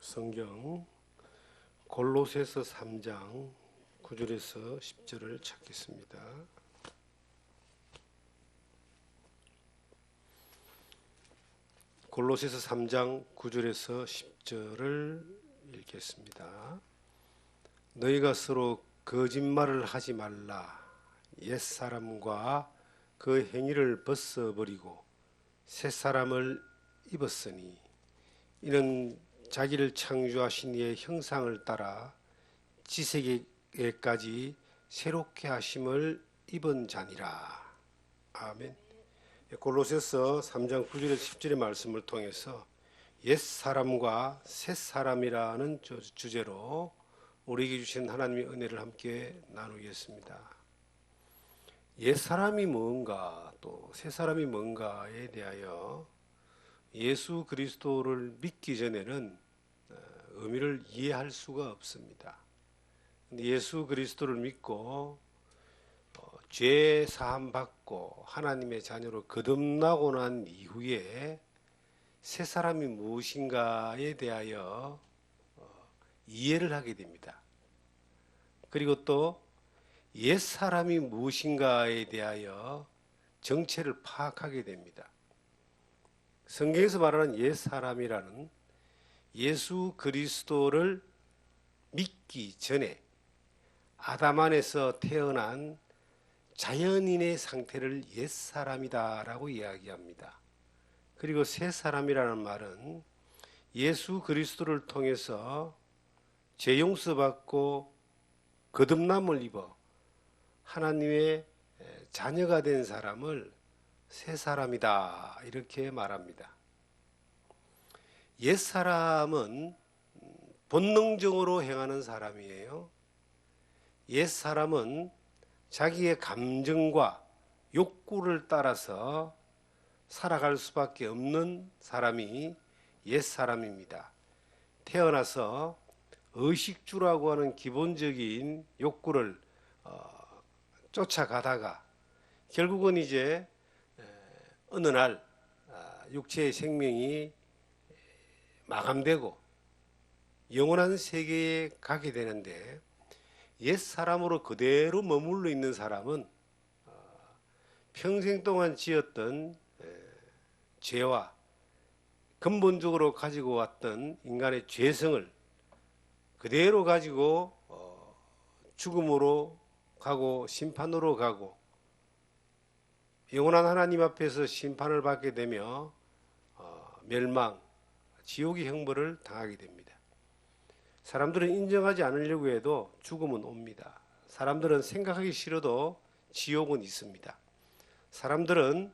성경 골로새서 3장 9절에서 10절을 찾겠습니다. 골로새서 3장 9절에서 10절을 읽겠습니다. 너희가 서로 거짓말을 하지 말라. 옛사람과 그 행위를 벗어버리고 새사람을 입었으니 이는 자기를 창조하신 이의 형상을 따라 지새에까지 새롭게 하심을 입은 자니라. 아멘. 골로새서 3장 9절에서 10절의 말씀을 통해서 옛사람과 새사람이라는 주제로 우리에게 주신 하나님의 은혜를 함께 나누겠습니다. 옛사람이 뭔가 또 새사람이 뭔가에 대하여 예수 그리스도를 믿기 전에는 의미를 이해할 수가 없습니다. 예수 그리스도를 믿고 죄 사함 받고 하나님의 자녀로 거듭나고 난 이후에 새 사람이 무엇인가에 대하여 이해를 하게 됩니다. 그리고 또 옛 사람이 무엇인가에 대하여 정체를 파악하게 됩니다. 성경에서 말하는 옛 사람이라는 예수 그리스도를 믿기 전에 아담 안에서 태어난 자연인의 상태를 옛 사람이다라고 이야기합니다. 그리고 새 사람이라는 말은 예수 그리스도를 통해서 죄 용서받고 거듭남을 입어 하나님의 자녀가 된 사람을 새 사람이다 이렇게 말합니다. 옛 사람은 본능적으로 행하는 사람이에요. 옛 사람은 자기의 감정과 욕구를 따라서 살아갈 수밖에 없는 사람이 옛 사람입니다. 태어나서 의식주라고 하는 기본적인 욕구를 쫓아가다가 결국은 이제 어느 날 육체의 생명이 마감되고 영원한 세계에 가게 되는데 옛 사람으로 그대로 머물러 있는 사람은 평생 동안 지었던 죄와 근본적으로 가지고 왔던 인간의 죄성을 그대로 가지고 죽음으로 가고 심판으로 가고 영원한 하나님 앞에서 심판을 받게 되며 멸망, 지옥의 형벌을 당하게 됩니다. 사람들은 인정하지 않으려고 해도 죽음은 옵니다. 사람들은 생각하기 싫어도 지옥은 있습니다. 사람들은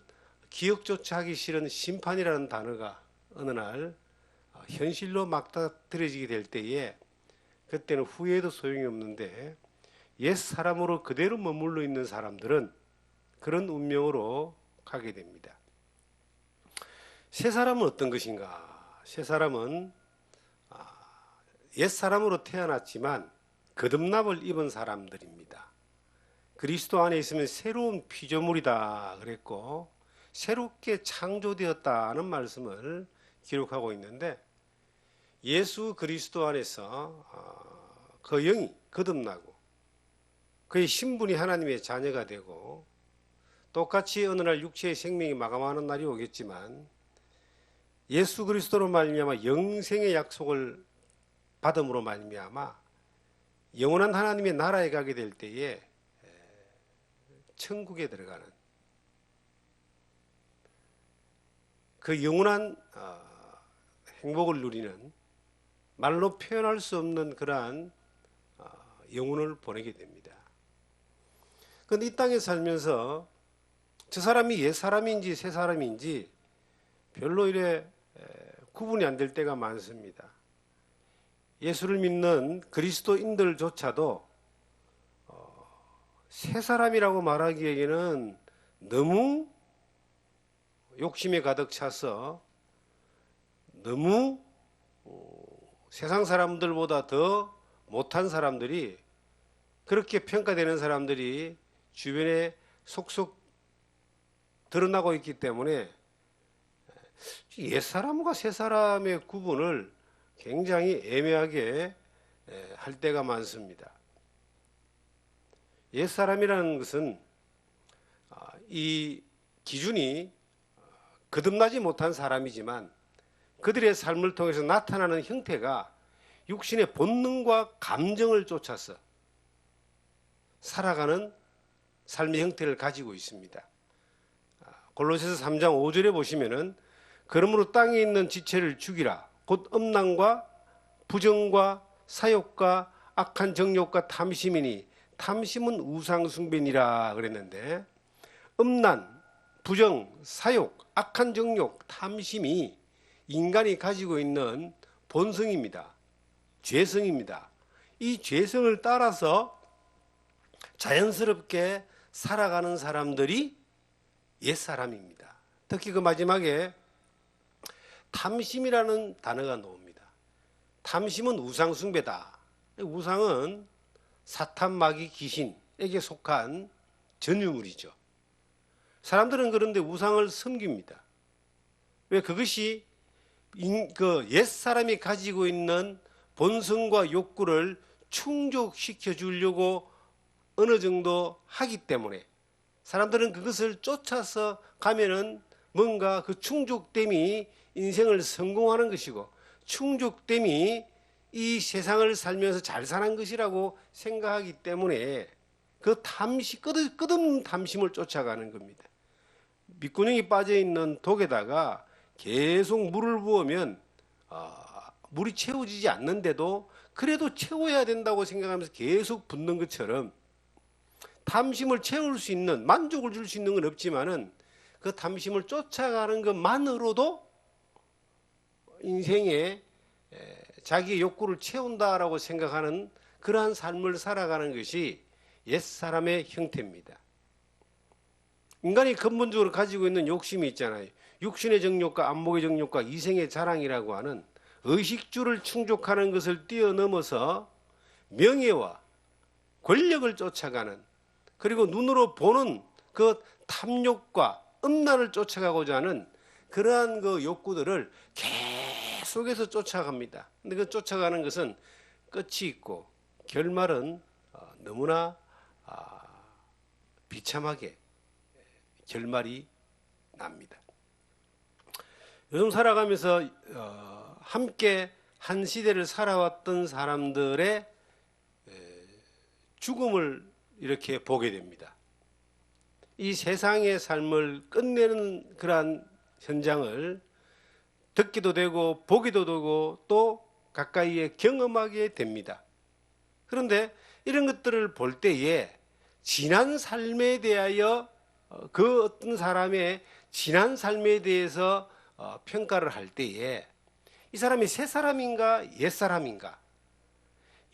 기억조차 하기 싫은 심판이라는 단어가 어느 날 현실로 맞닥뜨려지게 될 때에 그때는 후회도 소용이 없는데 옛 사람으로 그대로 머물러 있는 사람들은 그런 운명으로 가게 됩니다. 새 사람은 어떤 것인가? 새 사람은 옛 사람으로 태어났지만 거듭남을 입은 사람들입니다. 그리스도 안에 있으면 새로운 피조물이다 그랬고 새롭게 창조되었다는 말씀을 기록하고 있는데 예수 그리스도 안에서 그 영이 거듭나고 그의 신분이 하나님의 자녀가 되고 똑같이 어느 날 육체의 생명이 마감하는 날이 오겠지만 예수 그리스도로 말미암아 영생의 약속을 받음으로 말미암아 영원한 하나님의 나라에 가게 될 때에 천국에 들어가는 그 영원한 행복을 누리는 말로 표현할 수 없는 그러한 영혼을 보내게 됩니다. 그런데 이 땅에 살면서 저 사람이 옛 사람인지 새 사람인지 별로 이래 구분이 안 될 때가 많습니다. 예수를 믿는 그리스도인들조차도 새 사람이라고 말하기에는 너무 욕심에 가득 차서 너무 세상 사람들보다 더 못한 사람들이 그렇게 평가되는 사람들이 주변에 속속 드러나고 있기 때문에 옛사람과 새사람의 구분을 굉장히 애매하게 할 때가 많습니다. 옛사람이라는 것은 이 기준이 거듭나지 못한 사람이지만 그들의 삶을 통해서 나타나는 형태가 육신의 본능과 감정을 쫓아서 살아가는 삶의 형태를 가지고 있습니다. 골로새서 3장 5절에 보시면은 그러므로 땅에 있는 지체를 죽이라 곧 음란과 부정과 사욕과 악한 정욕과 탐심이니 탐심은 우상 숭배니라 그랬는데, 음란, 부정, 사욕, 악한 정욕, 탐심이 인간이 가지고 있는 본성입니다. 죄성입니다. 이 죄성을 따라서 자연스럽게 살아가는 사람들이 옛사람입니다. 특히 그 마지막에 탐심이라는 단어가 나옵니다. 탐심은 우상 숭배다. 우상은 사탄, 마귀, 귀신에게 속한 전유물이죠. 사람들은 그런데 우상을 섬깁니다. 왜? 그것이 그 옛사람이 가지고 있는 본성과 욕구를 충족시켜 주려고 어느 정도 하기 때문에 사람들은 그것을 쫓아서 가면은 뭔가 그 충족됨이 인생을 성공하는 것이고 충족됨이 이 세상을 살면서 잘 사는 것이라고 생각하기 때문에 그 끝없는 탐심을 쫓아가는 겁니다. 밑구녕이 빠져있는 독에다가 계속 물을 부으면 물이 채워지지 않는데도 그래도 채워야 된다고 생각하면서 계속 붓는 것처럼 탐심을 채울 수 있는, 만족을 줄 수 있는 건 없지만은 그 탐심을 쫓아가는 것만으로도 인생에 자기의 욕구를 채운다라고 생각하는 그러한 삶을 살아가는 것이 옛사람의 형태입니다. 인간이 근본적으로 가지고 있는 욕심이 있잖아요. 육신의 정욕과 안목의 정욕과 이생의 자랑이라고 하는 의식주를 충족하는 것을 뛰어넘어서 명예와 권력을 쫓아가는, 그리고 눈으로 보는 그 탐욕과 음란을 쫓아가고자 하는 그러한 그 욕구들을 계속해서 쫓아갑니다. 근데 그 쫓아가는 것은 끝이 있고 결말은 너무나 비참하게 결말이 납니다. 요즘 살아가면서 함께 한 시대를 살아왔던 사람들의 죽음을 이렇게 보게 됩니다. 이 세상의 삶을 끝내는 그러한 현장을 듣기도 되고 보기도 되고 또 가까이에 경험하게 됩니다. 그런데 이런 것들을 볼 때에 지난 삶에 대하여 그 어떤 사람의 지난 삶에 대해서 평가를 할 때에 이 사람이 새 사람인가 옛 사람인가,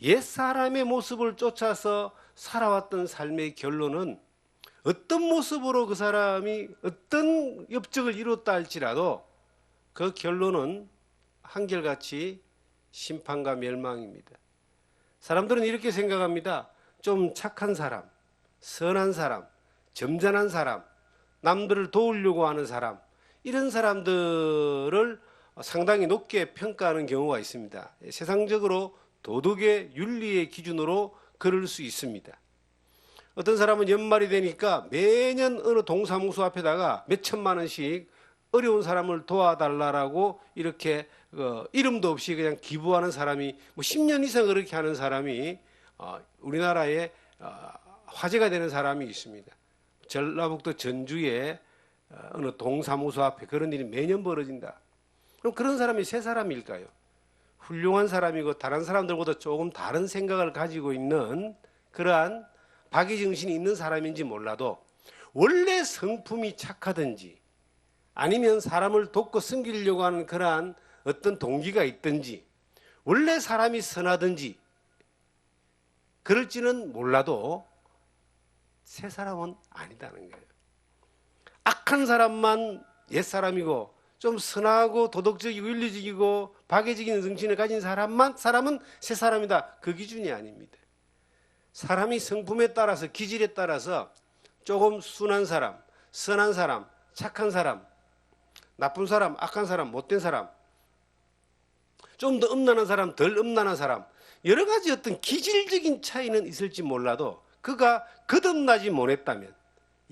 옛 사람의 모습을 쫓아서 살아왔던 삶의 결론은 어떤 모습으로 그 사람이 어떤 업적을 이뤘다 할지라도 그 결론은 한결같이 심판과 멸망입니다. 사람들은 이렇게 생각합니다. 좀 착한 사람, 선한 사람, 점잖은 사람, 남들을 도우려고 하는 사람, 이런 사람들을 상당히 높게 평가하는 경우가 있습니다. 세상적으로 도덕의 윤리의 기준으로 그럴 수 있습니다. 어떤 사람은 연말이 되니까 매년 어느 동사무소 앞에다가 몇 천만 원씩 어려운 사람을 도와달라고 이렇게 이름도 없이 그냥 기부하는 사람이 10년 이상 그렇게 하는 사람이 우리나라에 화제가 되는 사람이 있습니다. 전라북도 전주에 어느 동사무소 앞에 그런 일이 매년 벌어진다. 그럼 그런 사람이 새 사람일까요? 훌륭한 사람이고 다른 사람들보다 조금 다른 생각을 가지고 있는 그러한 박이정신이 있는 사람인지 몰라도 원래 성품이 착하든지 아니면 사람을 돕고 섬기려고 하는 그러한 어떤 동기가 있든지 원래 사람이 선하든지 그럴지는 몰라도 새 사람은 아니다는 거예요. 악한 사람만 옛사람이고 좀 선하고 도덕적이고 윤리적이고 박애적인 정신을 가진 사람은 새 사람이다. 그 기준이 아닙니다. 사람이 성품에 따라서 기질에 따라서 조금 순한 사람, 선한 사람, 착한 사람, 나쁜 사람, 악한 사람, 못된 사람, 좀 더 음란한 사람, 덜 음란한 사람, 여러 가지 어떤 기질적인 차이는 있을지 몰라도 그가 거듭나지 못했다면,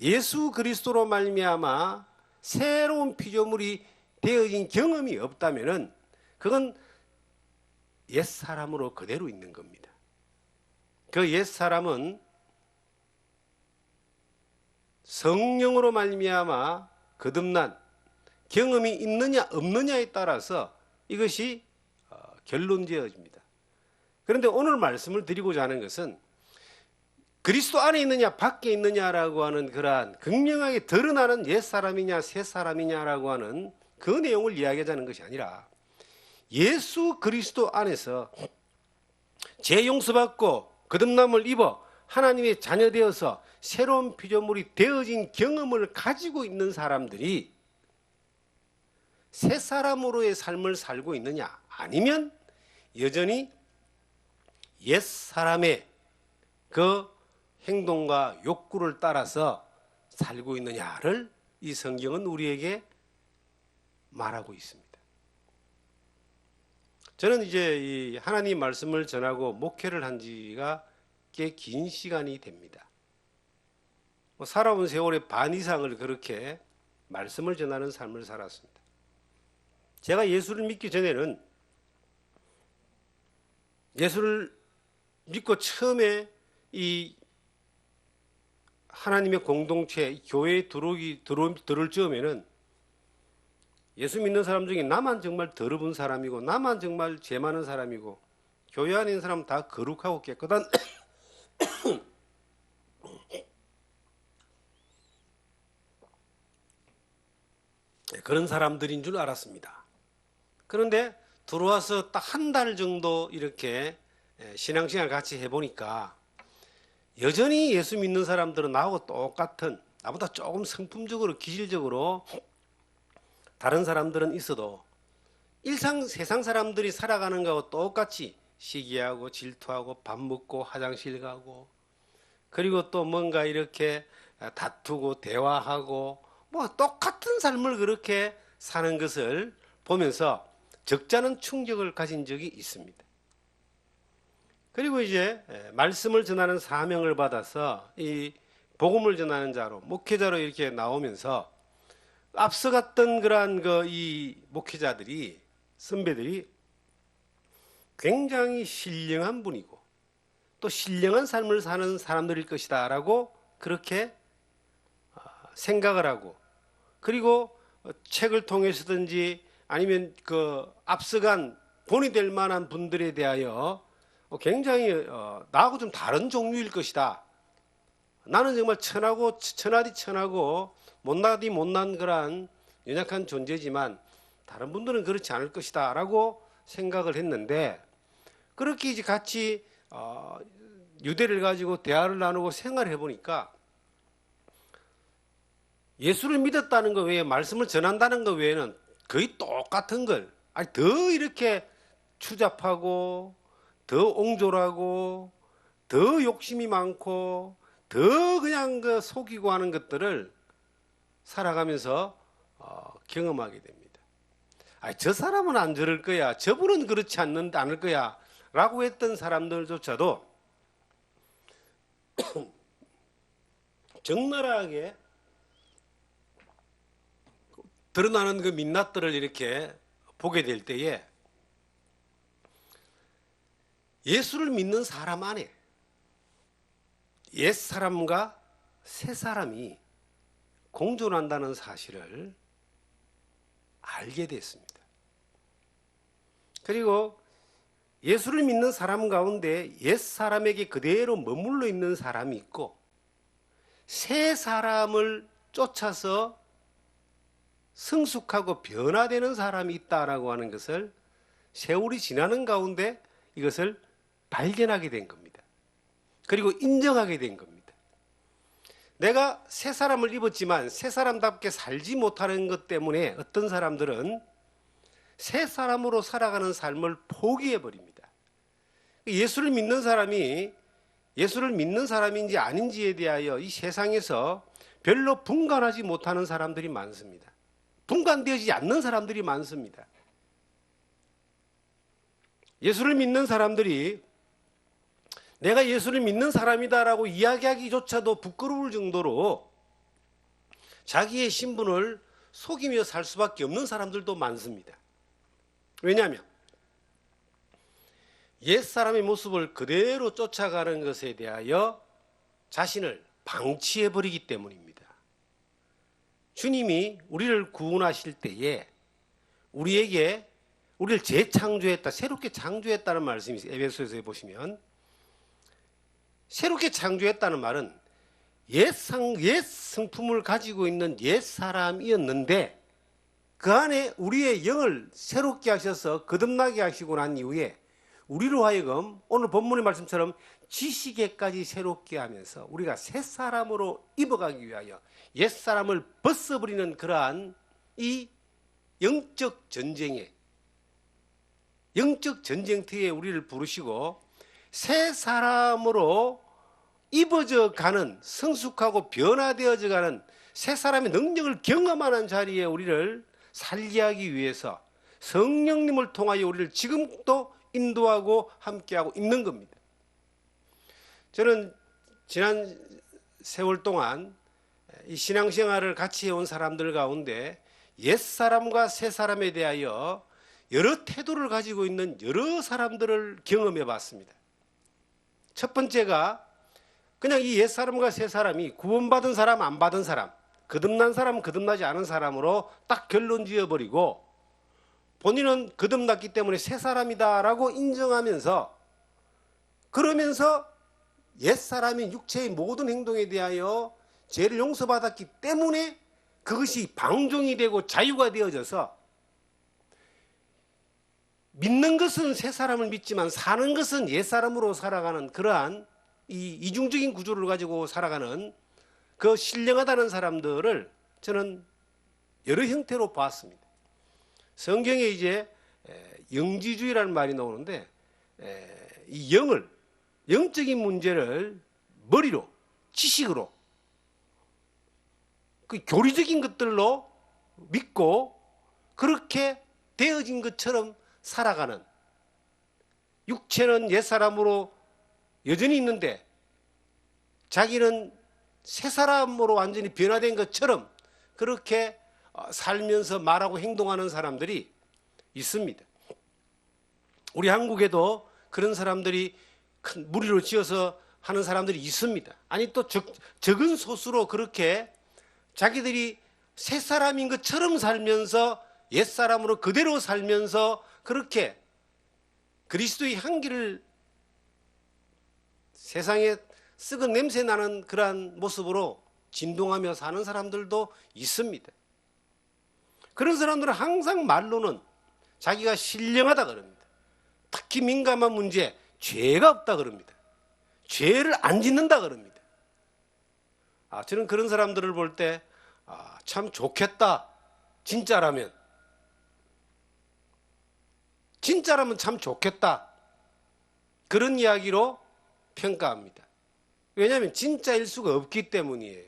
예수 그리스도로 말미암아 새로운 피조물이 되어진 경험이 없다면은 그건 옛사람으로 그대로 있는 겁니다. 그 옛사람은 성령으로 말미암아 거듭난 경험이 있느냐 없느냐에 따라서 이것이 결론지어집니다. 그런데 오늘 말씀을 드리고자 하는 것은 그리스도 안에 있느냐 밖에 있느냐라고 하는 그러한 극명하게 드러나는 옛사람이냐 새사람이냐라고 하는 그 내용을 이야기하자는 것이 아니라, 예수 그리스도 안에서 재용서받고 거듭남을 입어 하나님의 자녀 되어서 새로운 피조물이 되어진 경험을 가지고 있는 사람들이 새 사람으로의 삶을 살고 있느냐, 아니면 여전히 옛 사람의 그 행동과 욕구를 따라서 살고 있느냐를 이 성경은 우리에게 말하고 있습니다. 저는 이제 이 하나님 말씀을 전하고 목회를 한 지가 꽤 긴 시간이 됩니다. 살아온 세월의 반 이상을 그렇게 말씀을 전하는 삶을 살았습니다. 제가 예수를 믿기 전에는, 예수를 믿고 처음에 이 하나님의 공동체, 교회에 들어올 즈음에는 예수 믿는 사람 중에 나만 정말 더러운 사람이고, 나만 정말 죄 많은 사람이고, 교회 안에 있는 사람 다 거룩하고 깨끗한 그런 사람들인 줄 알았습니다. 그런데 들어와서 딱 한 달 정도 이렇게 신앙생활 같이 해보니까 여전히 예수 믿는 사람들은 나하고 똑같은, 나보다 조금 성품적으로 기질적으로 다른 사람들은 있어도 세상 사람들이 살아가는 거하고 똑같이 시기하고 질투하고 밥 먹고 화장실 가고, 그리고 또 뭔가 이렇게 다투고 대화하고 뭐 똑같은 삶을 그렇게 사는 것을 보면서 적잖은 충격을 가진 적이 있습니다. 그리고 이제 말씀을 전하는 사명을 받아서 이 복음을 전하는 자로, 목회자로 이렇게 나오면서 앞서갔던 그러한 이 목회자들이, 선배들이 굉장히 신령한 분이고 또 신령한 삶을 사는 사람들일 것이다 라고 그렇게 생각을 하고, 그리고 책을 통해서든지 아니면 그 앞서간 본이 될 만한 분들에 대하여 굉장히 나하고 좀 다른 종류일 것이다. 나는 정말 천하디 천하고 못나디 못난 그런 연약한 존재지만 다른 분들은 그렇지 않을 것이다 라고 생각을 했는데, 그렇게 이제 같이 유대를 가지고 대화를 나누고 생활해 보니까 예수를 믿었다는 것 외에, 말씀을 전한다는 것 외에는 거의 똑같은 걸, 아니 더 이렇게 추잡하고 더 옹졸하고 더 욕심이 많고 더 그냥 그 속이고 하는 것들을 살아가면서 경험하게 됩니다. 아니, 저 사람은 안 저럴 거야, 저분은 그렇지 않을 거야 라고 했던 사람들조차도 적나라하게 드러나는 그 민낯들을 이렇게 보게 될 때에 예수를 믿는 사람 안에 옛 사람과 새 사람이 공존한다는 사실을 알게 됐습니다. 그리고 예수를 믿는 사람 가운데 옛 사람에게 그대로 머물러 있는 사람이 있고, 새 사람을 쫓아서 성숙하고 변화되는 사람이 있다라고 하는 것을 세월이 지나는 가운데 이것을 발견하게 된 겁니다. 그리고 인정하게 된 겁니다. 내가 새 사람을 입었지만 새 사람답게 살지 못하는 것 때문에 어떤 사람들은 새 사람으로 살아가는 삶을 포기해 버립니다. 예수를 믿는 사람이 예수를 믿는 사람인지 아닌지에 대하여 이 세상에서 별로 분간하지 못하는 사람들이 많습니다. 분간되지 않는 사람들이 많습니다. 예수를 믿는 사람들이 내가 예수를 믿는 사람이다라고 이야기하기조차도 부끄러울 정도로 자기의 신분을 속이며 살 수밖에 없는 사람들도 많습니다. 왜냐하면 옛사람의 모습을 그대로 쫓아가는 것에 대하여 자신을 방치해버리기 때문입니다. 주님이 우리를 구원하실 때에 우리를 재창조했다, 새롭게 창조했다는 말씀이 에베소서에 보시면, 새롭게 창조했다는 말은 옛 성품을 가지고 있는 옛 사람이었는데 그 안에 우리의 영을 새롭게 하셔서 거듭나게 하시고 난 이후에 우리로 하여금 오늘 본문의 말씀처럼 지식에까지 새롭게 하면서 우리가 새 사람으로 입어가기 위하여 옛 사람을 벗어버리는 그러한 이 영적 전쟁터에 우리를 부르시고 새 사람으로 입어져 가는, 성숙하고 변화되어져 가는 새 사람의 능력을 경험하는 자리에 우리를 살게 하기 위해서 성령님을 통하여 우리를 지금도 인도하고 함께하고 있는 겁니다. 저는 지난 세월 동안 이 신앙생활을 같이 해온 사람들 가운데 옛사람과 새사람에 대하여 여러 태도를 가지고 있는 여러 사람들을 경험해 봤습니다. 첫 번째가 그냥 이 옛사람과 새사람이 구원받은 사람, 안 받은 사람, 거듭난 사람, 거듭나지 않은 사람으로 딱 결론 지어버리고 본인은 거듭났기 때문에 새사람이다라고 인정하면서, 그러면서 옛사람인 육체의 모든 행동에 대하여 죄를 용서받았기 때문에 그것이 방종이 되고 자유가 되어져서 믿는 것은 새사람을 믿지만 사는 것은 옛사람으로 살아가는 그러한 이 이중적인 구조를 가지고 살아가는 그 신령하다는 사람들을 저는 여러 형태로 봤습니다. 성경에 이제 영지주의라는 말이 나오는데 이 영적인 문제를 머리로, 지식으로, 그 교리적인 것들로 믿고 그렇게 되어진 것처럼 살아가는, 육체는 옛사람으로 여전히 있는데 자기는 새사람으로 완전히 변화된 것처럼 그렇게 살면서 말하고 행동하는 사람들이 있습니다. 우리 한국에도 그런 사람들이 큰 무리로 지어서 하는 사람들이 있습니다. 아니 또 적은 소수로 그렇게 자기들이 새사람인 것처럼 살면서 옛사람으로 그대로 살면서 그렇게 그리스도의 향기를 세상에 썩은 냄새 나는 그러한 모습으로 진동하며 사는 사람들도 있습니다. 그런 사람들은 항상 말로는 자기가 신령하다 그럽니다. 특히 민감한 문제, 죄가 없다 그럽니다. 죄를 안 짓는다 그럽니다. 저는 그런 사람들을 볼 때 참 좋겠다. 진짜라면 참 좋겠다. 그런 이야기로 평가합니다. 왜냐하면 진짜일 수가 없기 때문이에요.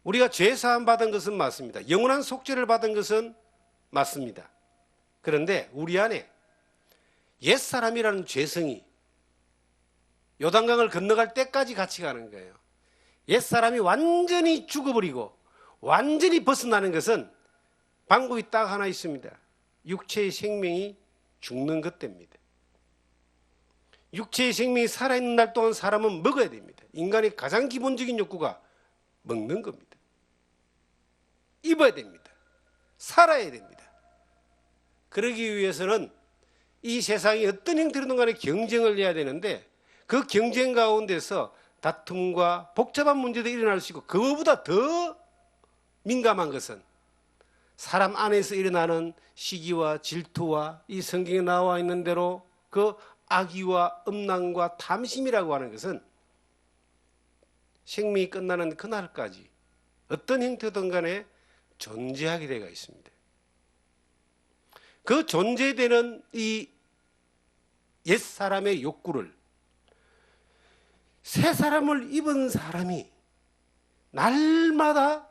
우리가 죄 사함 받은 것은 맞습니다. 영원한 속죄를 받은 것은 맞습니다. 그런데 우리 안에 옛사람이라는 죄성이 요단강을 건너갈 때까지 같이 가는 거예요. 옛사람이 완전히 죽어버리고 완전히 벗어나는 것은 방법이 딱 하나 있습니다. 육체의 생명이 죽는 것 때문입니다. 육체의 생명이 살아있는 날 동안 사람은 먹어야 됩니다. 인간의 가장 기본적인 욕구가 먹는 겁니다. 입어야 됩니다. 살아야 됩니다. 그러기 위해서는 이 세상이 어떤 형태로든 간에 경쟁을 해야 되는데 그 경쟁 가운데서 다툼과 복잡한 문제도 일어날 수 있고, 그거보다 더 민감한 것은 사람 안에서 일어나는 시기와 질투와 이 성경에 나와 있는 대로 그 악의와 음란과 탐심이라고 하는 것은 생명이 끝나는 그날까지 어떤 형태든 간에 존재하게 되어 있습니다. 그 존재되는 이 옛사람의 욕구를 새 사람을 입은 사람이 날마다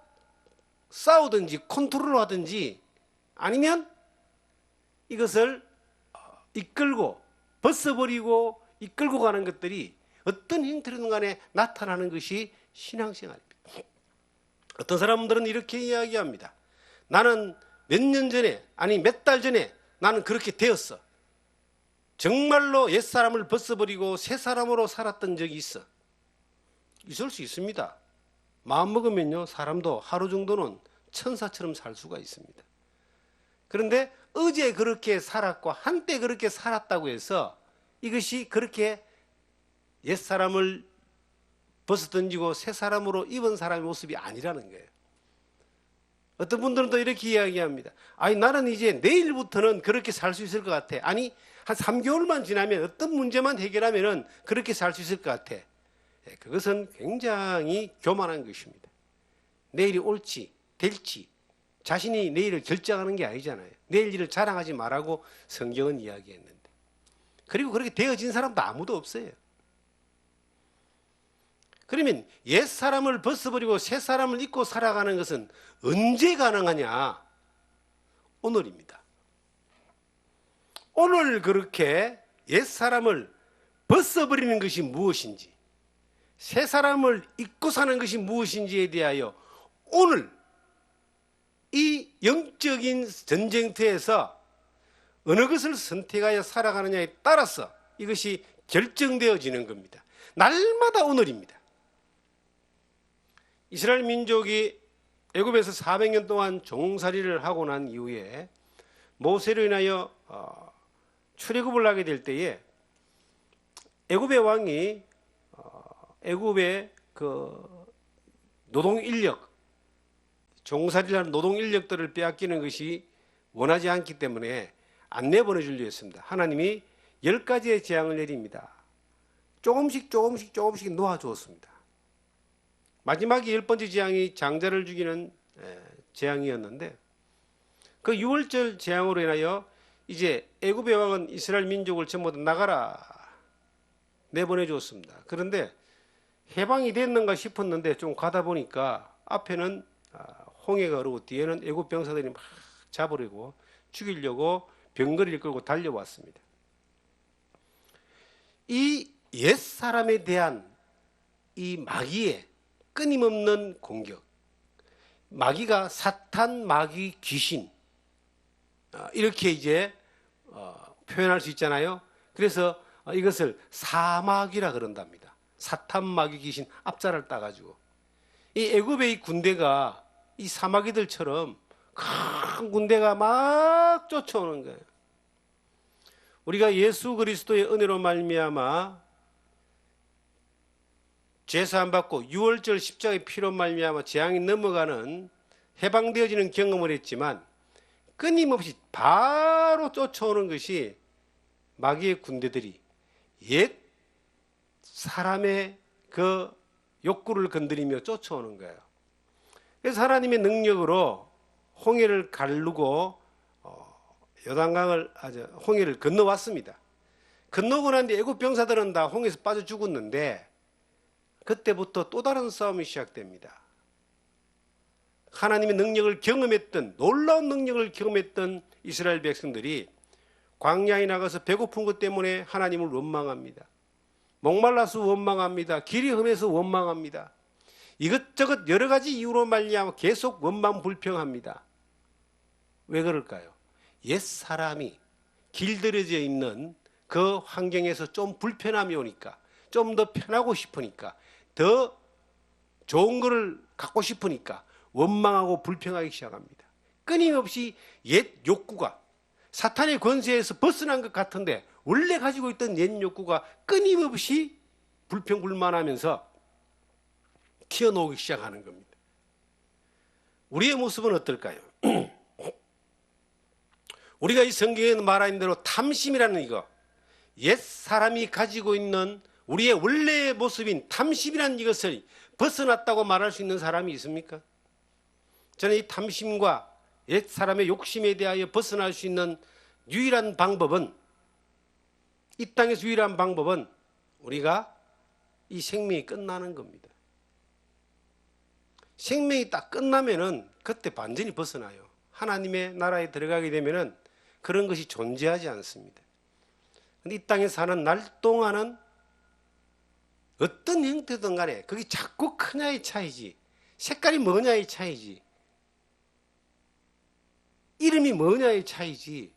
싸우든지 컨트롤하든지 아니면 이것을 이끌고 벗어버리고 이끌고 가는 것들이 어떤 형태로든 간에 나타나는 것이 신앙생활입니다. 어떤 사람들은 이렇게 이야기합니다. 나는 몇 년 전에, 아니 몇 달 전에 나는 그렇게 되었어. 정말로 옛사람을 벗어버리고 새 사람으로 살았던 적이 있어. 있을 수 있습니다. 마음 먹으면요, 사람도 하루 정도는 천사처럼 살 수가 있습니다. 그런데 어제 그렇게 살았고 한때 그렇게 살았다고 해서 이것이 그렇게 옛사람을 벗어던지고 새 사람으로 입은 사람의 모습이 아니라는 거예요. 어떤 분들은 또 이렇게 이야기합니다. 아니 나는 이제 내일부터는 그렇게 살 수 있을 것 같아. 아니 한 3개월만 지나면 어떤 문제만 해결하면 그렇게 살 수 있을 것 같아. 그것은 굉장히 교만한 것입니다. 내일이 올지 될지 자신이 내일을 결정하는 게 아니잖아요. 내일 일을 자랑하지 말라고 성경은 이야기했는데. 그리고 그렇게 되어진 사람도 아무도 없어요. 그러면 옛 사람을 벗어버리고 새 사람을 입고 살아가는 것은 언제 가능하냐? 오늘입니다. 오늘 그렇게 옛 사람을 벗어버리는 것이 무엇인지, 새 사람을 입고 사는 것이 무엇인지에 대하여 오늘 이 영적인 전쟁터에서 어느 것을 선택하여 살아가느냐에 따라서 이것이 결정되어지는 겁니다. 날마다 오늘입니다. 이스라엘 민족이 애굽에서 400년 동안 종살이를 하고 난 이후에 모세로 인하여 출애굽을 하게 될 때에 애굽의 왕이 애굽의 그 노동 인력, 종살이를 하는 노동 인력들을 빼앗기는 것이 원하지 않기 때문에 안 내보내주려 했습니다. 하나님이 10가지의 재앙을 내립니다. 조금씩 놓아주었습니다. 마지막에 10번째 재앙이 장자를 죽이는 재앙이었는데 그 6월절 재앙으로 인하여 이제 애굽의 왕은 이스라엘 민족을 전부 다 나가라 내보내 주었습니다. 그런데 해방이 됐는가 싶었는데 좀 가다 보니까 앞에는 홍해가 흐르고 뒤에는 애굽 병사들이 막 잡으려고 죽이려고 병거리를 끌고 달려왔습니다. 이 옛사람에 대한 이 마귀의 끊임없는 공격, 마귀가 사탄, 마귀, 귀신 이렇게 이제 표현할 수 있잖아요. 그래서 이것을 사마귀라 그런답니다. 사탄, 마귀, 귀신 앞자를 따가지고 이 애굽의 이 군대가 이 사마귀들처럼 큰 군대가 막 쫓아오는 거예요. 우리가 예수 그리스도의 은혜로 말미암아 죄사함 받고 6월절 십자가의 피로 말미암아 재앙이 넘어가는 해방되어지는 경험을 했지만 끊임없이 바로 쫓아오는 것이 마귀의 군대들이 옛 사람의 그 욕구를 건드리며 쫓아오는 거예요. 그래서 하나님의 능력으로 홍해를 가르고 요단강을 홍해를 건너왔습니다. 건너고 난 뒤에 애굽 병사들은 다 홍해에서 빠져 죽었는데 그때부터 또 다른 싸움이 시작됩니다. 하나님의 능력을 경험했던, 놀라운 능력을 경험했던 이스라엘 백성들이 광야에 나가서 배고픈 것 때문에 하나님을 원망합니다. 목말라서 원망합니다. 길이 험해서 원망합니다. 이것저것 여러 가지 이유로 말미암아 계속 원망 불평합니다. 왜 그럴까요? 옛 사람이 길들여져 있는 그 환경에서 좀 불편함이 오니까, 좀 더 편하고 싶으니까, 더 좋은 것을 갖고 싶으니까 원망하고 불평하기 시작합니다. 끊임없이 옛 욕구가 사탄의 권세에서 벗어난 것 같은데 원래 가지고 있던 옛 욕구가 끊임없이 불평불만하면서 튀어나오기 시작하는 겁니다. 우리의 모습은 어떨까요? 우리가 이 성경에 말하는 대로 탐심이라는 이거, 옛 사람이 가지고 있는 우리의 원래의 모습인 탐심이라는 이것을 벗어났다고 말할 수 있는 사람이 있습니까? 저는 이 탐심과 옛 사람의 욕심에 대하여 벗어날 수 있는 유일한 방법은, 이 땅에서 유일한 방법은 우리가 이 생명이 끝나는 겁니다. 생명이 딱 끝나면은 그때 완전히 벗어나요. 하나님의 나라에 들어가게 되면은 그런 것이 존재하지 않습니다. 근데 이 땅에 사는 날 동안은 어떤 형태든 간에 그게 작고 크냐의 차이지, 색깔이 뭐냐의 차이지, 이름이 뭐냐의 차이지,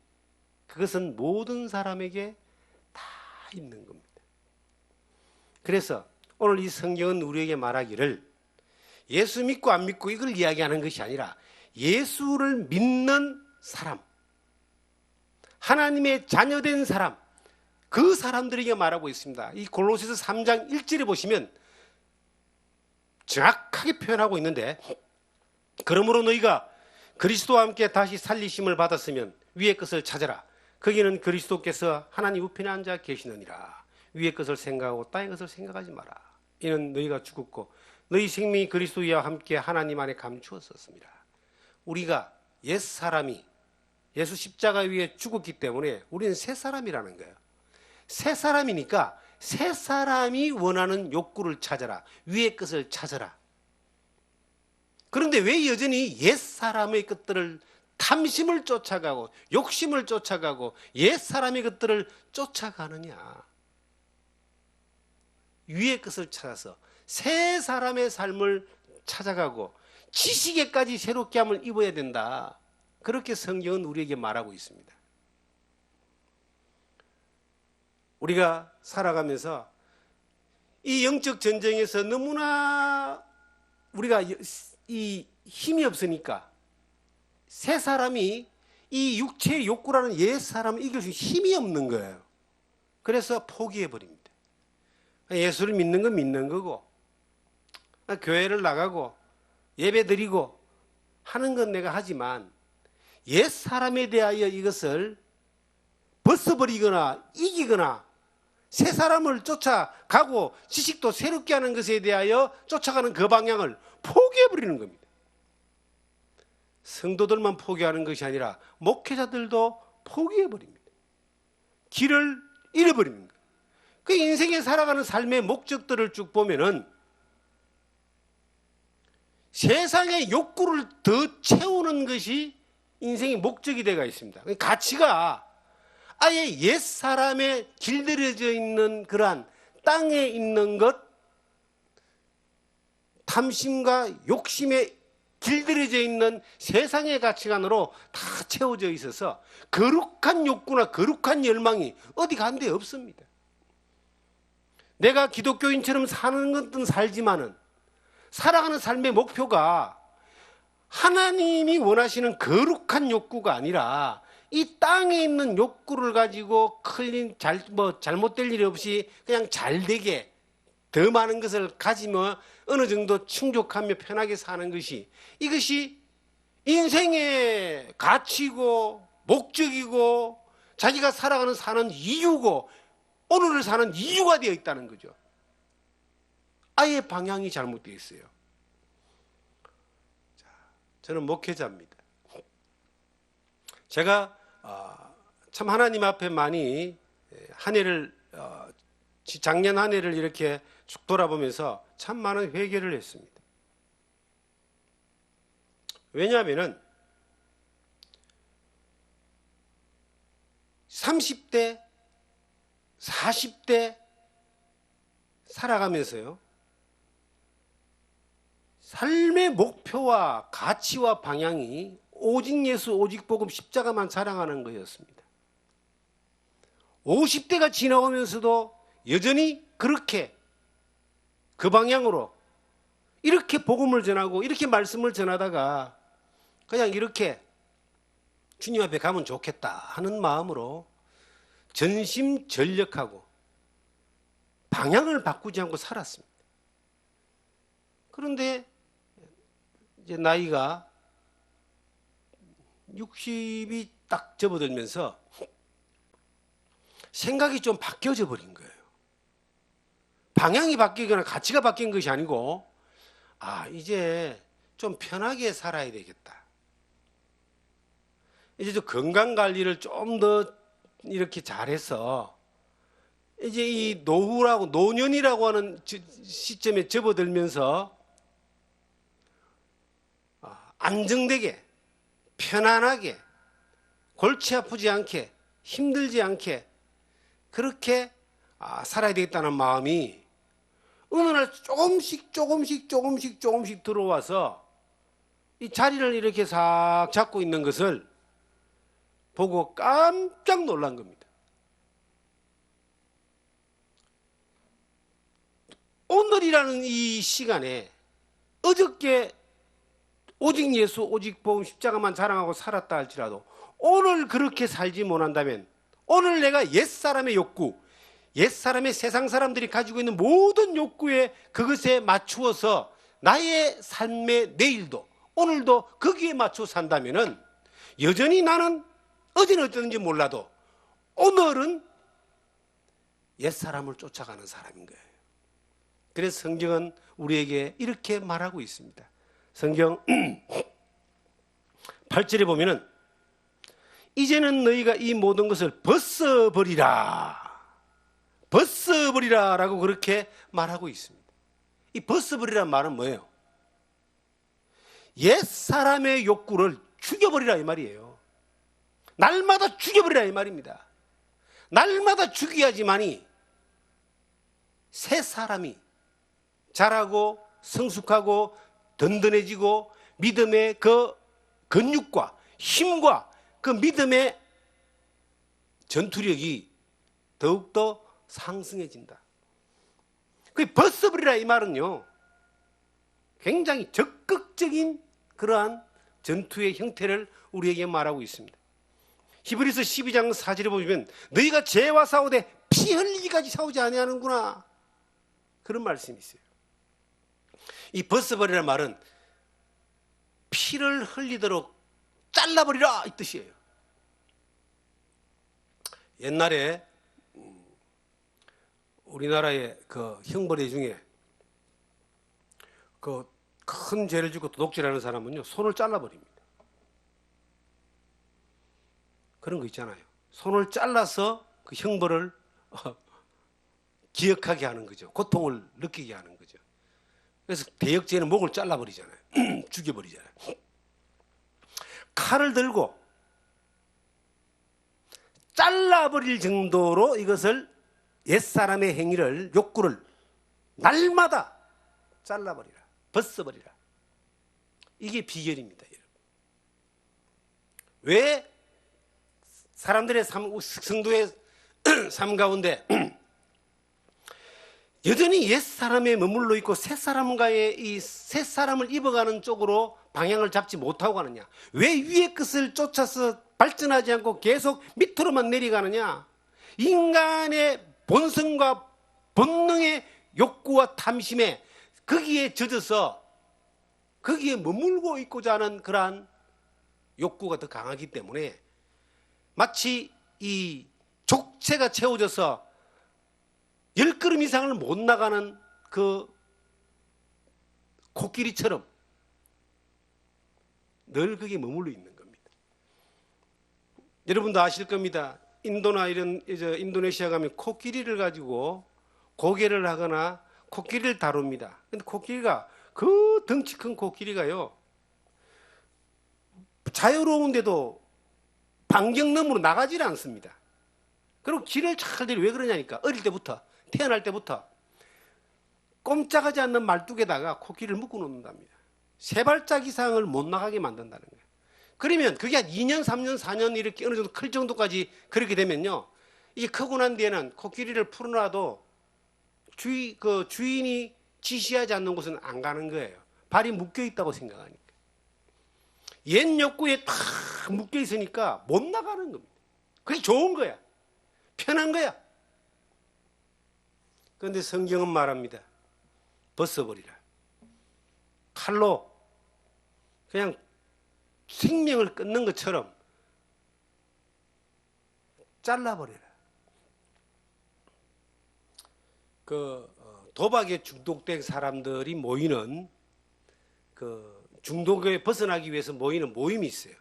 그것은 모든 사람에게 다 있는 겁니다. 그래서 오늘 이 성경은 우리에게 말하기를 예수 믿고 안 믿고 이걸 이야기하는 것이 아니라 예수를 믿는 사람, 하나님의 자녀된 사람, 그 사람들에게 말하고 있습니다. 이 골로새서 3장 1절에 보시면 정확하게 표현하고 있는데, 그러므로 너희가 그리스도와 함께 다시 살리심을 받았으면 위의 것을 찾아라. 거기는 그리스도께서 하나님 우편에 앉아 계시느니라. 위의 것을 생각하고 땅의 것을 생각하지 마라. 이는 너희가 죽었고 너희 생명이 그리스도와 함께 하나님 안에 감추었었습니다. 우리가 옛사람이 예수 십자가 위에 죽었기 때문에 우리는 새 사람이라는 거예요. 새 사람이니까 새 사람이 원하는 욕구를 찾아라. 위의 것을 찾아라. 그런데 왜 여전히 옛 사람의 것들을, 탐심을 쫓아가고 욕심을 쫓아가고 옛 사람의 것들을 쫓아가느냐? 위의 것을 찾아서 새 사람의 삶을 찾아가고 지식에까지 새롭게 함을 입어야 된다. 그렇게 성경은 우리에게 말하고 있습니다. 우리가 살아가면서 이 영적 전쟁에서 너무나 우리가 이 힘이 없으니까 새 사람이 이 육체의 욕구라는 옛 사람을 이길 수 힘이 없는 거예요. 그래서 포기해 버립니다. 예수를 믿는 건 믿는 거고, 교회를 나가고 예배 드리고 하는 건 내가 하지만 옛 사람에 대하여 이것을 벗어버리거나 이기거나 새 사람을 쫓아가고 지식도 새롭게 하는 것에 대하여 쫓아가는 그 방향을 포기해버리는 겁니다. 성도들만 포기하는 것이 아니라 목회자들도 포기해버립니다. 길을 잃어버리는 거예요. 그 인생에 살아가는 삶의 목적들을 쭉 보면은 세상의 욕구를 더 채우는 것이 인생의 목적이 되어 있습니다. 가치가 아예 옛 사람에 길들여져 있는 그러한 땅에 있는 것, 탐심과 욕심에 길들여져 있는 세상의 가치관으로 다 채워져 있어서 거룩한 욕구나 거룩한 열망이 어디 간 데 없습니다. 내가 기독교인처럼 사는 것은 살지만은 살아가는 삶의 목표가 하나님이 원하시는 거룩한 욕구가 아니라 이 땅에 있는 욕구를 가지고 잘못될 일이 없이 그냥 잘되게 더 많은 것을 가지며 어느 정도 충족하며 편하게 사는 것이, 이것이 인생의 가치고 목적이고 자기가 살아가는 사는 이유고 오늘을 사는 이유가 되어 있다는 거죠. 아예 방향이 잘못되어 있어요. 저는 목회자입니다. 제가 참 하나님 앞에 많이 한 해를 작년 한 해를 이렇게 쭉 돌아보면서 참 많은 회개를 했습니다. 왜냐하면은 30대, 40대 살아가면서요, 삶의 목표와 가치와 방향이 오직 예수, 오직 복음, 십자가만 자랑하는 거였습니다. 50대가 지나오면서도 여전히 그렇게 그 방향으로 이렇게 복음을 전하고 이렇게 말씀을 전하다가 그냥 이렇게 주님 앞에 가면 좋겠다 하는 마음으로 전심전력하고 방향을 바꾸지 않고 살았습니다. 그런데 이제 나이가 60이 딱 접어들면서 생각이 좀 바뀌어져 버린 거예요. 방향이 바뀌거나 가치가 바뀐 것이 아니고, 이제 좀 편하게 살아야 되겠다. 이제 좀 건강 관리를 좀 더 이렇게 잘해서 이제 이 노후라고, 노년이라고 하는 시점에 접어들면서 안정되게, 편안하게, 골치 아프지 않게, 힘들지 않게 그렇게 살아야 되겠다는 마음이 어느 날 조금씩 들어와서 이 자리를 이렇게 싹 잡고 있는 것을 보고 깜짝 놀란 겁니다. 오늘이라는 이 시간에 어저께 오직 예수, 오직 복음, 십자가만 자랑하고 살았다 할지라도 오늘 그렇게 살지 못한다면 오늘 내가 옛사람의 욕구, 옛사람의 세상 사람들이 가지고 있는 모든 욕구에 그것에 맞추어서 나의 삶의 내일도 오늘도 거기에 맞춰 산다면은 여전히 나는 어제는 어땠는지 몰라도 오늘은 옛사람을 쫓아가는 사람인 거예요. 그래서 성경은 우리에게 이렇게 말하고 있습니다. 성경 8절에 보면은 이제는 너희가 이 모든 것을 벗어버리라. 벗어버리라 라고 그렇게 말하고 있습니다. 이 벗어버리라는 말은 뭐예요? 옛사람의 욕구를 죽여버리라 이 말이에요. 날마다 죽여버리라 이 말입니다. 날마다 죽여야지만이 새 사람이 자라고 성숙하고 든든해지고 믿음의 그 근육과 힘과 그 믿음의 전투력이 더욱더 상승해진다. 그 벗어버리라 이 말은요, 굉장히 적극적인 그러한 전투의 형태를 우리에게 말하고 있습니다. 히브리서 12장 4절에 보면 너희가 죄와 싸우되 피 흘리기까지 싸우지 아니하는구나, 그런 말씀이 있어요. 이 벗어버리라는 말은 피를 흘리도록 잘라버리라 이 뜻이에요. 옛날에 우리나라의 그 형벌의 중에 그 큰 죄를 짓고 도둑질하는 사람은요, 손을 잘라버립니다. 그런 거 있잖아요. 손을 잘라서 그 형벌을 기억하게 하는 거죠. 고통을 느끼게 하는 거죠. 그래서 대역죄는 목을 잘라버리잖아요. 죽여버리잖아요. 칼을 들고 잘라버릴 정도로 이것을 옛사람의 행위를, 욕구를 날마다 잘라버리라, 벗어버리라. 이게 비결입니다, 여러분. 왜 사람들의 성도의 삶 가운데 여전히 옛사람에 머물러 있고 새사람과의 이 새사람을 입어가는 쪽으로 방향을 잡지 못하고 가느냐? 왜 위의 것을 쫓아서 발전하지 않고 계속 밑으로만 내려가느냐? 인간의 본성과 본능의 욕구와 탐심에 거기에 젖어서 거기에 머물고 있고자 하는 그러한 욕구가 더 강하기 때문에 마치 이 족쇄가 채워져서 10걸음 이상을 못 나가는 그 코끼리처럼 늘 거기에 머물러 있는 겁니다. 여러분도 아실 겁니다. 인도나 이런 인도네시아 가면 코끼리를 가지고 고개를 하거나 코끼리를 다룹니다. 근데 코끼리가, 그 덩치 큰 코끼리가요, 자유로운데도 반경너머로 나가질 않습니다. 그리고 길을 잘 들이, 왜 그러냐니까 어릴 때부터, 태어날 때부터 꼼짝하지 않는 말뚝에다가 코끼리를 묶어 놓는답니다. 3발짝 이상을 못 나가게 만든다는 거예요. 그러면 그게 한 2년, 3년, 4년 이렇게 어느 정도 클 정도까지 그렇게 되면요, 이게 크고 난 뒤에는 코끼리를 풀어놔도 주인이 지시하지 않는 곳은 안 가는 거예요. 발이 묶여 있다고 생각하니까. 옛 욕구에 탁 묶여 있으니까 못 나가는 겁니다. 그게 좋은 거야. 편한 거야. 그런데 성경은 말합니다. 벗어버리라. 칼로 그냥 생명을 끊는 것처럼 잘라버리라. 도박에 중독된 사람들이 모이는, 중독에 벗어나기 위해서 모이는 모임이 있어요.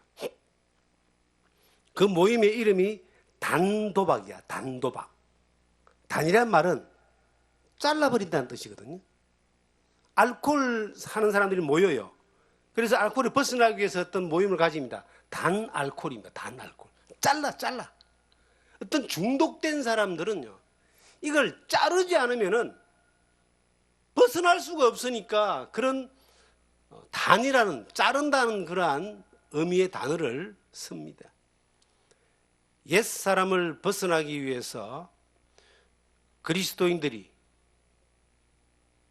그 모임의 이름이 단도박이야. 단도박. 단이란 말은 잘라버린다는 뜻이거든요. 알코올 하는 사람들이 모여요. 그래서 알코올을 벗어나기 위해서 어떤 모임을 가집니다. 단알코올입니다. 단알코올. 잘라. 어떤 중독된 사람들은요, 이걸 자르지 않으면은 벗어날 수가 없으니까 그런 단이라는, 자른다는 그러한 의미의 단어를 씁니다. 옛사람을 벗어나기 위해서 그리스도인들이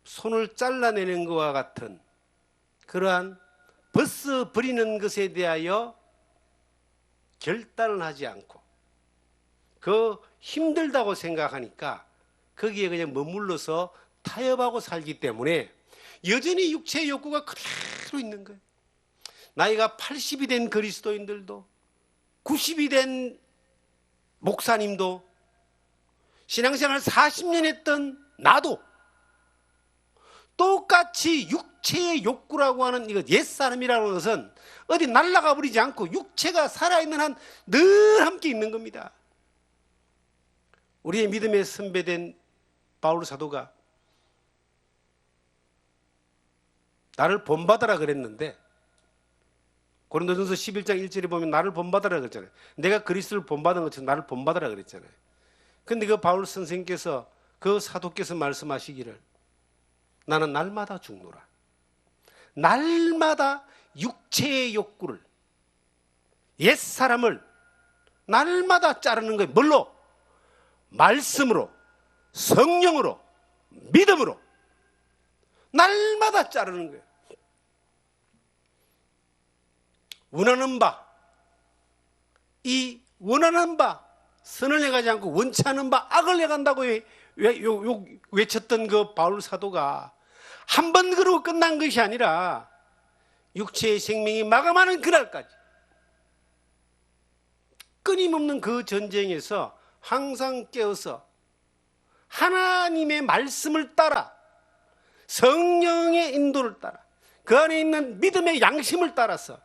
손을 잘라내는 것과 같은 그러한 벗어버리는 것에 대하여 결단을 하지 않고 그 힘들다고 생각하니까 거기에 그냥 머물러서 타협하고 살기 때문에 여전히 육체의 욕구가 그대로 있는 거예요. 나이가 80이 된 그리스도인들도, 90이 된 목사님도, 신앙생활 40년 했던 나도 똑같이 육체의 욕구라고 하는 이거 옛사람이라는 것은 어디 날아가 버리지 않고 육체가 살아있는 한 늘 함께 있는 겁니다. 우리의 믿음의 선배된 바울 사도가 나를 본받아라 그랬는데, 고린도전서 11장 1절에 보면 나를 본받아라 그랬잖아요. 내가 그리스도를 본받은 것처럼 나를 본받아라 그랬잖아요. 근데 그 바울 선생께서, 그 사도께서 말씀하시기를 나는 날마다 죽노라. 날마다 육체의 욕구를, 옛사람을 날마다 자르는 거예요. 뭘로? 말씀으로, 성령으로, 믿음으로 날마다 자르는 거예요. 원하는 바, 이 원하는 바 선을 행하지 않고 원치 않은 바 악을 행한다고 외쳤던 그 바울 사도가 한 번 그러고 끝난 것이 아니라 육체의 생명이 마감하는 그날까지 끊임없는 그 전쟁에서 항상 깨어서 하나님의 말씀을 따라, 성령의 인도를 따라, 그 안에 있는 믿음의 양심을 따라서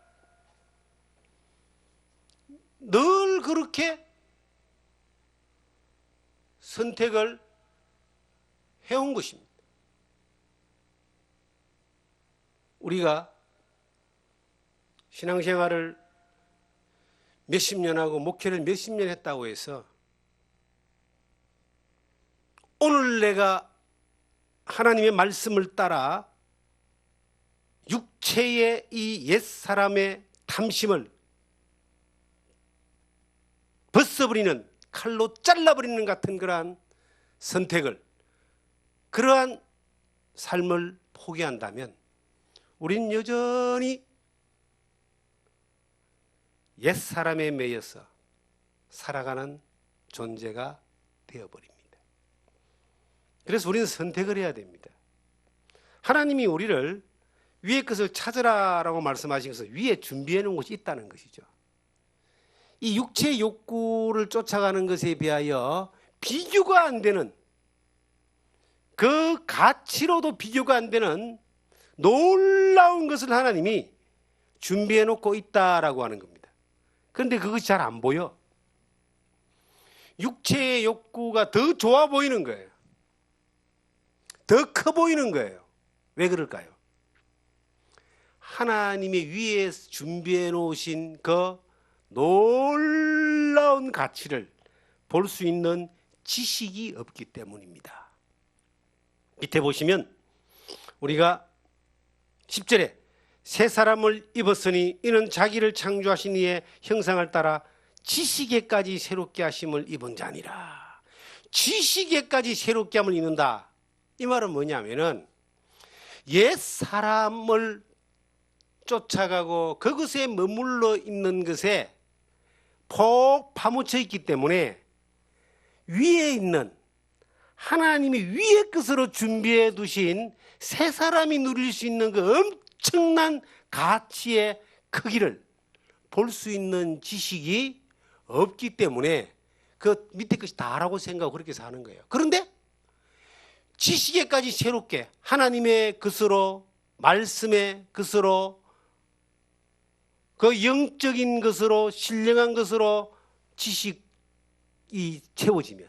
늘 그렇게 선택을 해온 것입니다. 우리가 신앙생활을 몇십 년 하고 목회를 몇십 년 했다고 해서 오늘 내가 하나님의 말씀을 따라 육체의 이 옛사람의 탐심을 벗어버리는, 칼로 잘라버리는 같은 그러한 선택을, 그러한 삶을 포기한다면 우린 여전히 옛사람에 매여서 살아가는 존재가 되어버립니다. 그래서 우리는 선택을 해야 됩니다. 하나님이 우리를 위의 것을 찾으라라고 말씀하신 것은 위에 준비해 놓은 것이 있다는 것이죠. 이 육체의 욕구를 쫓아가는 것에 비하여 비교가 안 되는, 그 가치로도 비교가 안 되는 놀라운 것을 하나님이 준비해 놓고 있다라고 하는 겁니다. 그런데 그것이 잘 안 보여. 육체의 욕구가 더 좋아 보이는 거예요. 더 커 보이는 거예요. 왜 그럴까요? 하나님의 위에 준비해 놓으신 그 놀라운 가치를 볼 수 있는 지식이 없기 때문입니다. 밑에 보시면 우리가 10절에 새 사람을 입었으니 이는 자기를 창조하신 이의 형상을 따라 지식에까지 새롭게 하심을 입은 자니라. 지식에까지 새롭게 함을 입는다. 이 말은 뭐냐면은 옛 사람을 쫓아가고 그것에 머물러 있는 것에 폭 파묻혀 있기 때문에 위에 있는 하나님이 위의 것으로 준비해 두신 새 사람이 누릴 수 있는 그 엄청난 가치의 크기를 볼 수 있는 지식이 없기 때문에 그 밑에 것이 다라고 생각하고 그렇게 사는 거예요. 그런데 지식에까지 새롭게 하나님의 것으로, 말씀의 것으로, 그 영적인 것으로, 신령한 것으로 지식이 채워지면,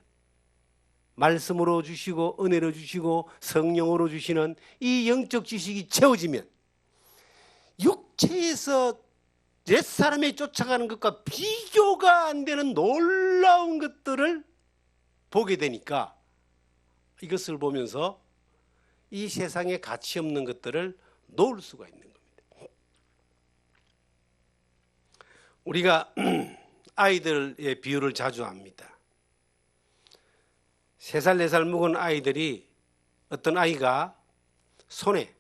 말씀으로 주시고 은혜로 주시고 성령으로 주시는 이 영적 지식이 채워지면 육체에서 옛사람이 쫓아가는 것과 비교가 안 되는 놀라운 것들을 보게 되니까 이것을 보면서 이 세상에 가치 없는 것들을 놓을 수가 있는 겁니다. 우리가 아이들의 비유를 자주 합니다. 3살, 4살 먹은 아이들이 어떤 아이가 손에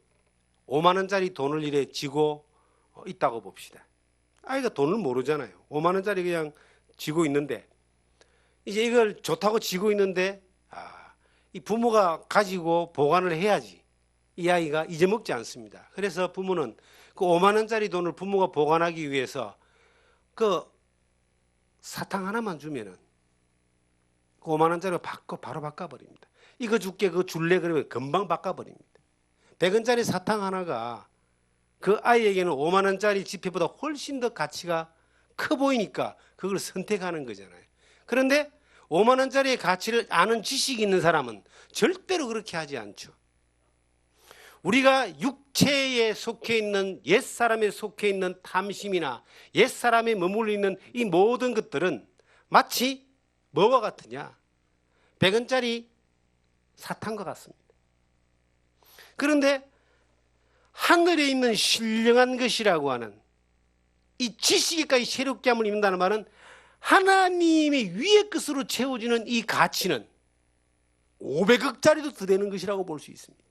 5만 원짜리 돈을 이래 쥐고 있다고 봅시다. 아이가 돈을 모르잖아요. 5만 원짜리 그냥 쥐고 있는데 이제 이걸 좋다고 쥐고 있는데 이 부모가 가지고 보관을 해야지 이 아이가 잊어먹지 않습니다. 그래서 부모는 그 5만 원짜리 돈을 부모가 보관하기 위해서 그 사탕 하나만 주면은 그 5만 원짜리로 바로 바꿔버립니다. 이거 줄게 그거 줄래 그러면 금방 바꿔버립니다. 100원짜리 사탕 하나가 그 아이에게는 5만 원짜리 지폐보다 훨씬 더 가치가 커 보이니까 그걸 선택하는 거잖아요. 그런데 5만 원짜리의 가치를 아는 지식이 있는 사람은 절대로 그렇게 하지 않죠. 우리가 육체에 속해 있는 옛사람에 속해 있는 탐심이나 옛사람에 머물러 있는 이 모든 것들은 마치 뭐와 같으냐? 100원짜리 사탕과 같습니다. 그런데 하늘에 있는 신령한 것이라고 하는 이 지식에까지 새롭게 함을 입는다는 말은 하나님의 위의 것으로 채워지는 이 가치는 500억짜리도 더 되는 것이라고 볼 수 있습니다.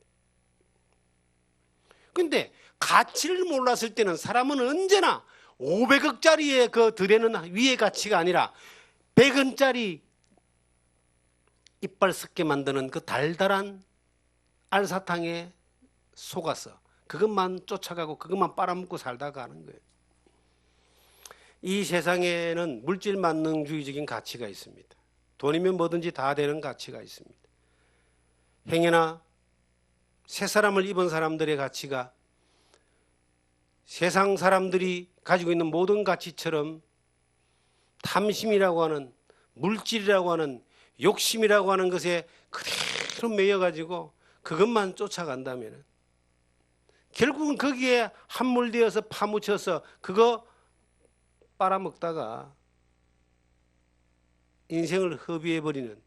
그런데 가치를 몰랐을 때는 사람은 언제나 500억짜리의 그 더 되는 위의 가치가 아니라 100원짜리 이빨 썩게 만드는 그 달달한 알사탕에 속아서 그것만 쫓아가고 그것만 빨아먹고 살다가 하는 거예요. 이 세상에는 물질 만능주의적인 가치가 있습니다. 돈이면 뭐든지 다 되는 가치가 있습니다. 행여나 새 사람을 입은 사람들의 가치가 세상 사람들이 가지고 있는 모든 가치처럼 탐심이라고 하는 물질이라고 하는 욕심이라고 하는 것에 그대로 매여가지고 그것만 쫓아간다면 결국은 거기에 함몰되어서 파묻혀서 그거 빨아먹다가 인생을 허비해버리는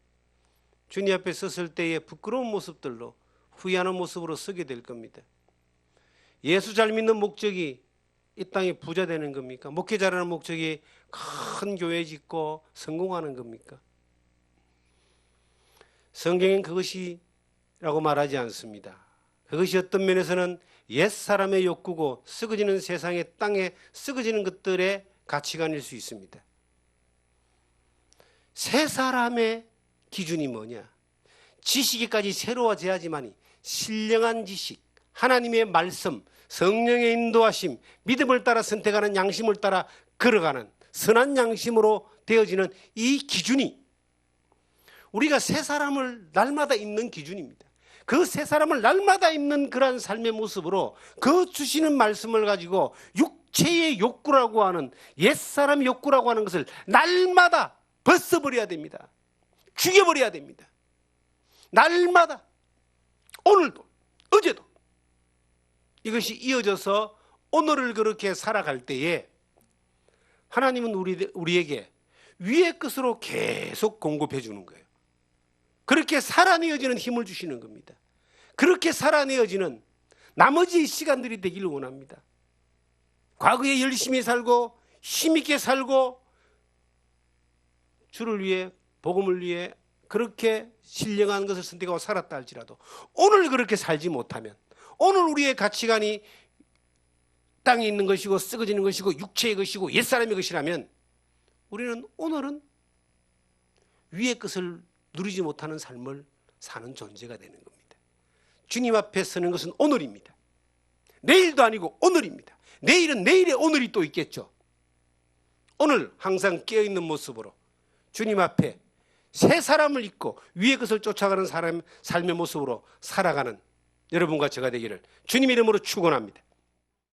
주님 앞에 섰을 때의 부끄러운 모습들로 후회하는 모습으로 서게 될 겁니다. 예수 잘 믿는 목적이 이 땅에 부자 되는 겁니까? 목회자라는 목적이 큰 교회 짓고 성공하는 겁니까? 성경엔 그것이라고 말하지 않습니다. 그것이 어떤 면에서는 옛사람의 욕구고 썩어지는 세상의 땅에 썩어지는 것들의 가치관일 수 있습니다. 새 사람의 기준이 뭐냐? 지식에까지 새로워져야지만이 신령한 지식, 하나님의 말씀, 성령의 인도하심, 믿음을 따라 선택하는 양심을 따라 걸어가는 선한 양심으로 되어지는 이 기준이 우리가 새 사람을 날마다 입는 기준입니다. 그 새 사람을 날마다 입는 그러한 삶의 모습으로 그 주시는 말씀을 가지고 육체의 욕구라고 하는 옛사람의 욕구라고 하는 것을 날마다 벗어버려야 됩니다. 죽여버려야 됩니다. 날마다 오늘도 어제도 이것이 이어져서 오늘을 그렇게 살아갈 때에 하나님은 우리에게 위의 것으로 계속 공급해 주는 거예요. 그렇게 살아내어지는 힘을 주시는 겁니다. 그렇게 살아내어지는 나머지 시간들이 되기를 원합니다. 과거에 열심히 살고 힘있게 살고 주를 위해 복음을 위해 그렇게 신령한 것을 선택하고 살았다 할지라도 오늘 그렇게 살지 못하면 오늘 우리의 가치관이 땅에 있는 것이고 썩어지는 것이고 육체의 것이고 옛사람의 것이라면 우리는 오늘은 위의 것을 누리지 못하는 삶을 사는 존재가 되는 겁니다. 주님 앞에 서는 것은 오늘입니다. 내일도 아니고 오늘입니다. 내일은 내일의 오늘이 또 있겠죠. 오늘 항상 깨어있는 모습으로 주님 앞에 새 사람을 입고 위의 것을 쫓아가는 삶의 모습으로 살아가는 여러분과 제가 되기를 주님 이름으로 축원합니다.